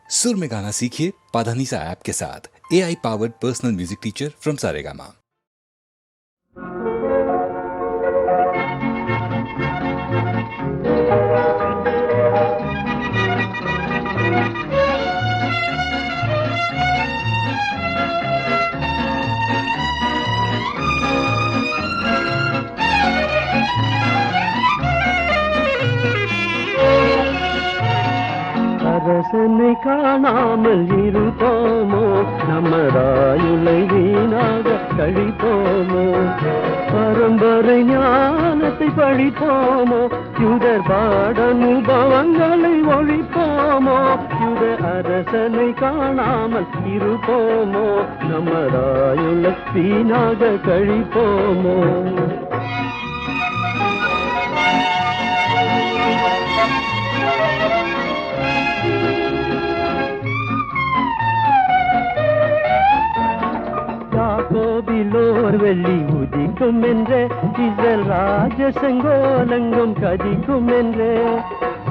सुर में गाना सीखिए पाधानीसा ऐप के साथ। AI powered personal music teacher from Saregama. அரசனை காணாமல் இருப்போமோ, நமராயுளை வீணாக கழிப்போமோ, பரம்பரை ஞானத்தை பழிப்போமோ, யுதர் பாட அனுபவங்களை ஒழிப்போமோ, யுத அரசனை காணாமல் இருப்போமோ, நமராயுளை வீணாக கழிப்போமோ. யாக்கோபிலோர் வெள்ளி உதிக்கும் என்றே, இஸ்ரேல் ராஜ செங்கோலங்கும் கதிக்கும் என்றே,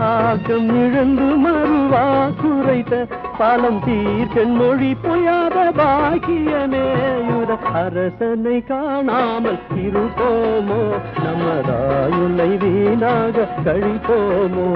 ஆக்கம் இழந்து மறுவா குறைத்த பாலம் தீர்க்கன் மொழி பொய்யாத பாக்கியமே, யுத அரசனை காணாமல் இருப்போமோ, நமதாயுளை வீணாக கழிப்போமோ.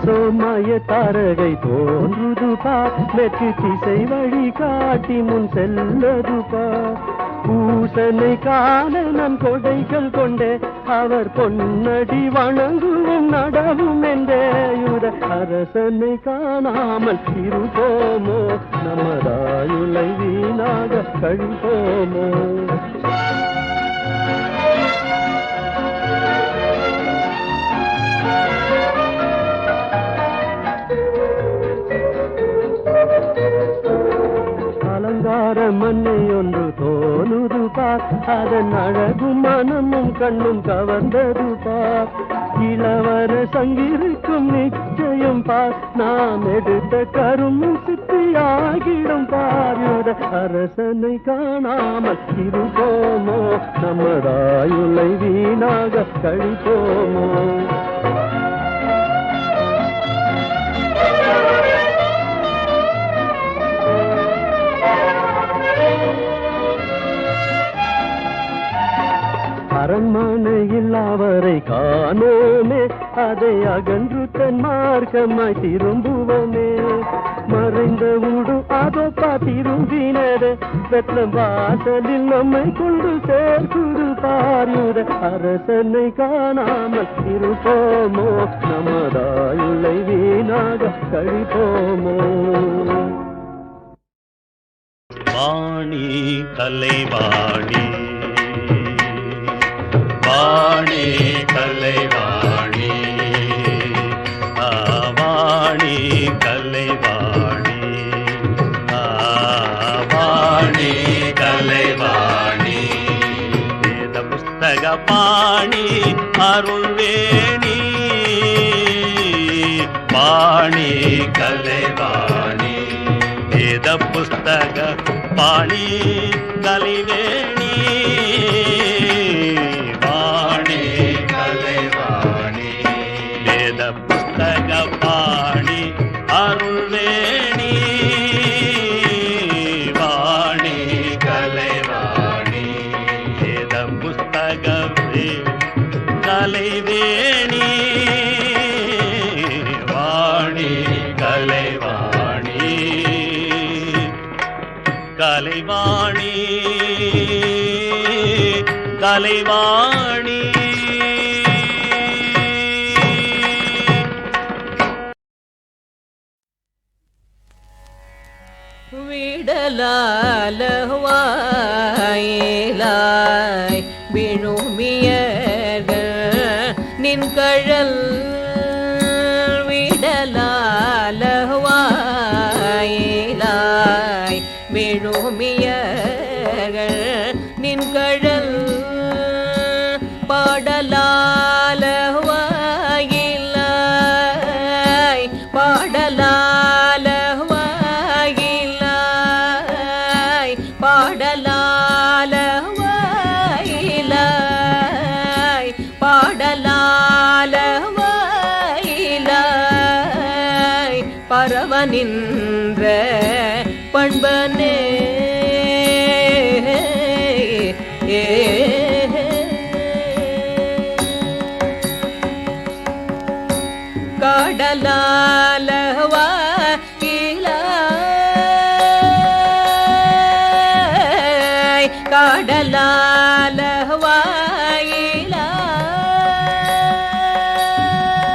சோமாய தாரகை தோன்றுது பார், வெற்றி திசை வழி காட்டி முன் செல்லது பார். பூசனை காண நம் கொடைகள் கொண்டே, அவர் பொன்னடி வணங்குவோம் நடவும் என்றே, யுத அரசனை காணாமல் இருப்போமோ, நமதாயுளை வீணாக கழிப்போமோ. மண்ணை ஒன்று தோணுது பார், அதன் அழகும் மனமும் கண்ணும் கவர்ந்தது பார். இளவர சங்கிருக்கும் நிச்சயம் பார், நாம் எடுத்த கருமும் சித்தியாகிடும் பார். யுத அரசனை காணாமல் இருப்போமோ, நமதாயுளை வீணாக கழிப்போமோ. அரண்மனையில் அவரை காணோமே, அதை அகன்று தன் மார்க்கமாய் திரும்புவோமே. மறைந்த உடு அதோ திரும்பினது, வெத்தம் வாசலில் நம்மை கொண்டு சேர்க்குது பார். யுத அரசனை காணாமல் இருப்போமோ, நமதாயுளை வீணாக கழிப்போமோ. வாணி கலைவாணி, வாணி கலைவாணி, வாணி கலைவாணி, வாணி கலைவாணி, வேத புஸ்தக பாணி அருள்வேணி, வாணி கலைவாணி, வேத புஸ்தக பாணி கலைவேணி, புஸ்தக பாணி அருள்வேணி, வாணி கலைவாணி, வேத புஸ்தக கலைவேணி, வாணி கலைவாணி, கலைவாணி கலைவாணி. விடலாலவாயிலாய் விழுமியர்கள் நின்கழல், விடலாலவாயிலாய் விழுமியர்கள் நின்கழல், பாடலாலவாயிலாய் பாடலாலவாயிலாய் பாடலால வாயிலாய் பாடலால வாயிலாய் பரவ நின்ற பண்பனே கடலால வாயிலாய் கடலால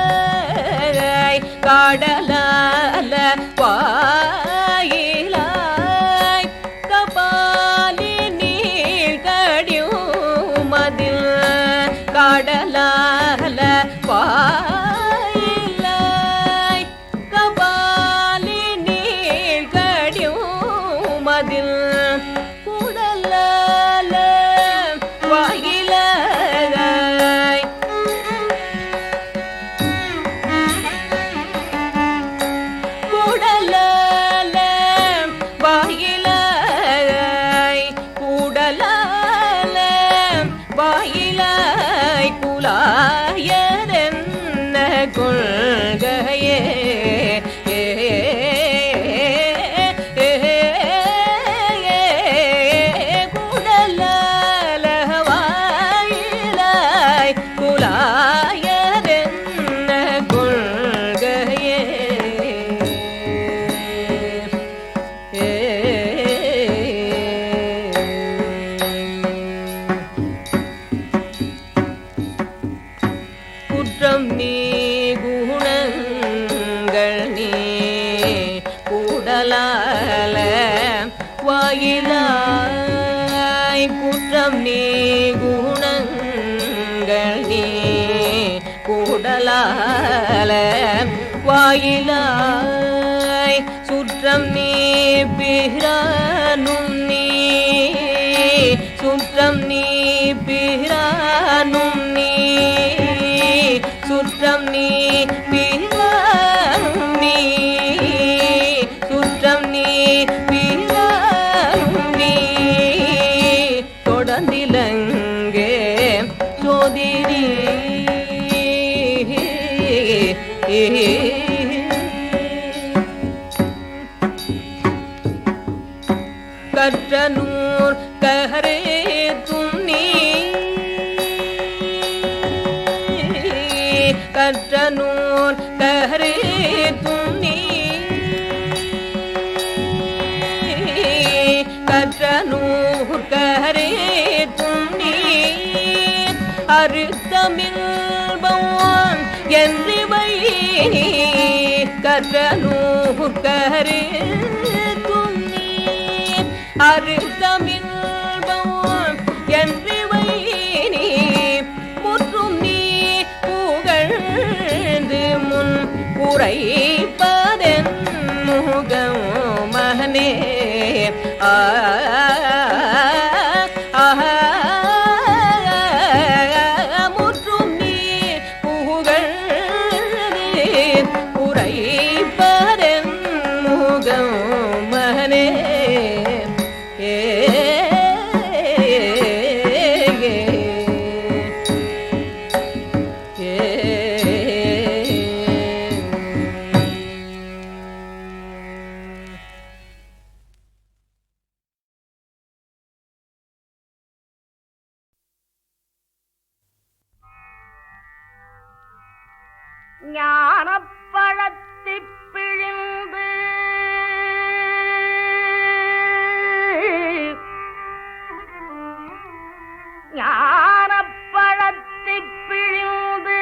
வாயிலாய் கடலால வாயிலாய் கபாலி நீர் கடியும் மதில் கடலால வாயிலாய் கபாலி நீர் கடியும் மதில் குடலால வாயிலாய் குடலால வாயிலாய் குடலால வாயிலாய் குலாயதென்ன கொள்கையே குடலால வாயிலாய் குலாயதென்ன கொள்கையே குற்றம் நீ குணங்கள் நீ கூடலால வாயிலாய் குற்றம் நீ குணங்கள் நீ கூடலால வாயிலாய் சுற்றம் நீ பிரானும் நீ சுற்றம் நீ பிரானும் நீ சுற்றம் நீ பிரானும் நீ சுற்றம் நீ பிரானும் நீ தொடர்ந்திலங்கே சோதிரி கற்றனூர் கரே துண்ணி கற்றனூர் கரே துண்ணி கற்றனூர் கரே துண்ணி அறுத்தமிழ்பவன் என்றிவை கற்றனூர் கரே துண்ணி அறுத்தமிழ்பவன் என்றிவை முற்றும் நீ புகழ்ந்து முன் உரைப்பதென் முகம் மகனே முற்றும் நீ புகழ்ந்து உரைப்பதென் முகம் மகனே ஞானப்பழத்திப் பிழிந்து ஞானப்பழத்திப் பிழிந்து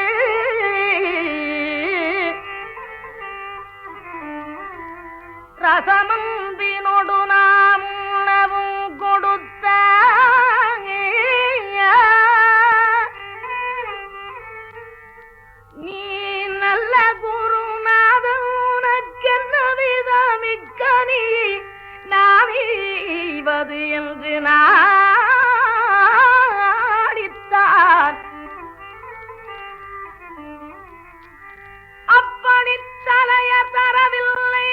ரசமந்தினொடு நாம் உணவும் கொடுத்த நீ நல்ல குருநாதன் உனக்கென்ன விதமிக்க நீ நானீவது என்று நாடித்தான் அப்பணித்தலைய தரவில்லை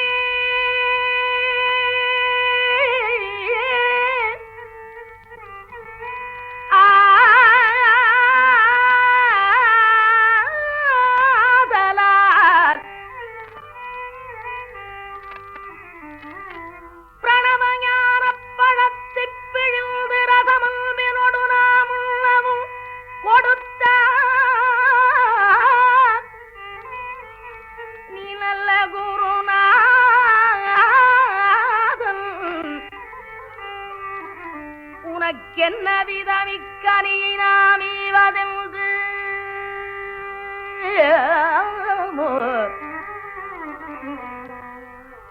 உனக்கென்ன விதமிக்கனியை நாம் ஈவதென்று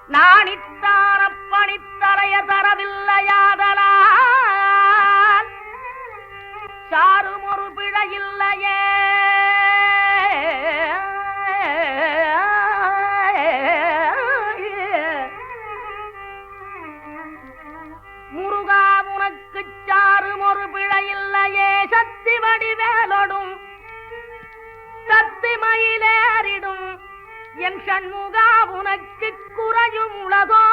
நாணித்தான பணித்தலைய தரவில்லையாதலால் சாரும் ஒரு பிழையில்லையே முருகா உனக்கு சாரும் ஒரு பிழையில்லையே சக்தி வடிவேலோடும் சக்தி மயிலேறிடும் என் சண்முகா உனக்கு குறையும் உலகோ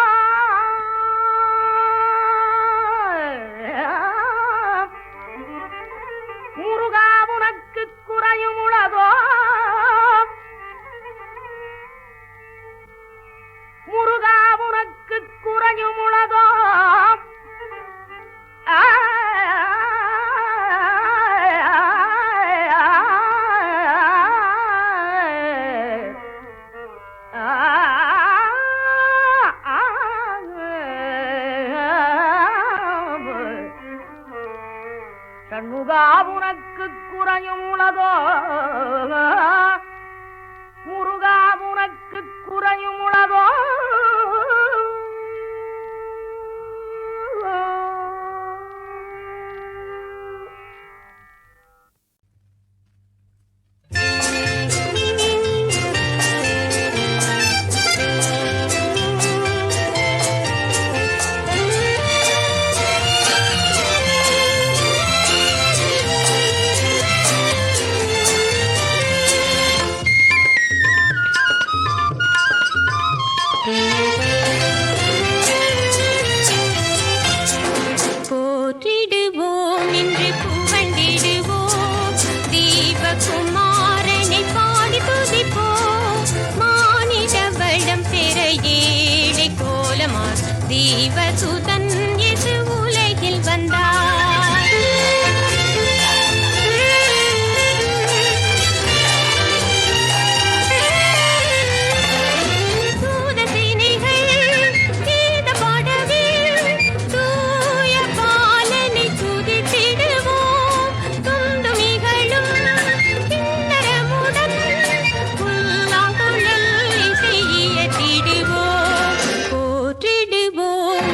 முருகா உனக்கு குறையும் உலகோ முருகா உனக்கு குறையும் உலகோ சண்முகா உனக்கு குறையும் உலகோ முருகா உனக்கு குறையும் உலகோ தீவசுதன் எது உலகில் வந்தார் தூதசேனைகள் கீத பாடவே தூய பாலனை துதித்திடுவோம் துந்துமிகளும் கிண்ணரமுடன் புல்லாங்குழல் இசையியத்திடுவோம் போற்றிடுவோம்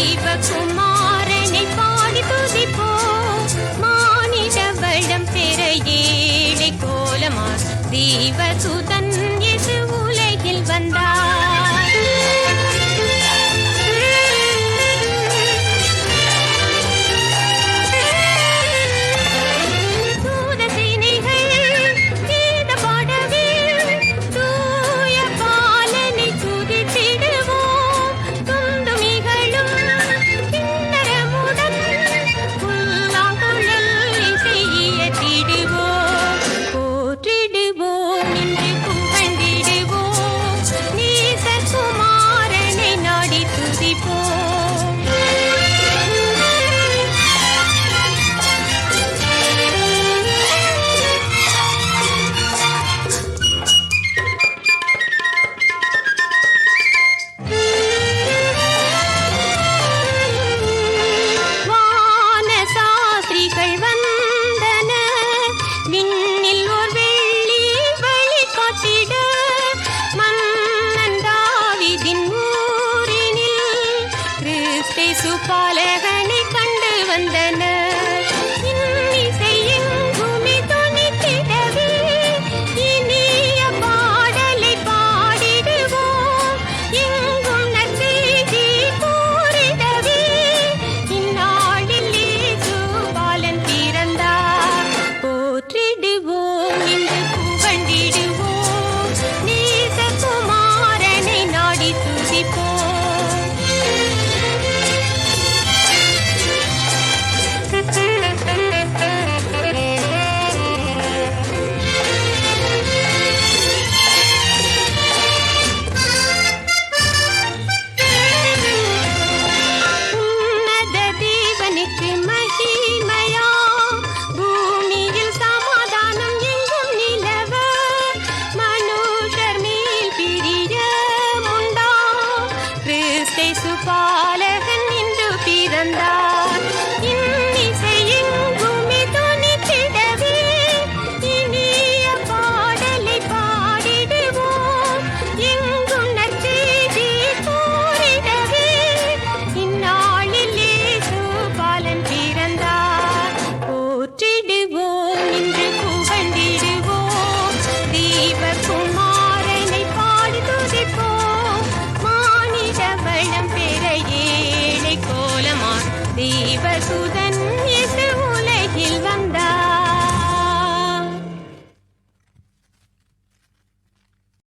தெய்வகுமாரனை பாடி துதிப்போம். மானிட வளம் பெற ஏழை கோலமார் தெய்வசுதன் இயேசு உலகில் வந்தார். சுபாலகனை கண்டு வந்தனர். இன்னிசை எங்குமே தொனித்திடவே இனிய பாடலை பாடிடுவோம். எங்கும் நற்செய்தி கூறிடவே இந்நாளில் இயேசு பாலன் பிறந்தார். போற்றிடுவோம் என்று புகழ்ந்திடுவோம். நேசகுமாரனை நாடி துதிப்போம். சுபாலகன் இன்று பிறந்தார்.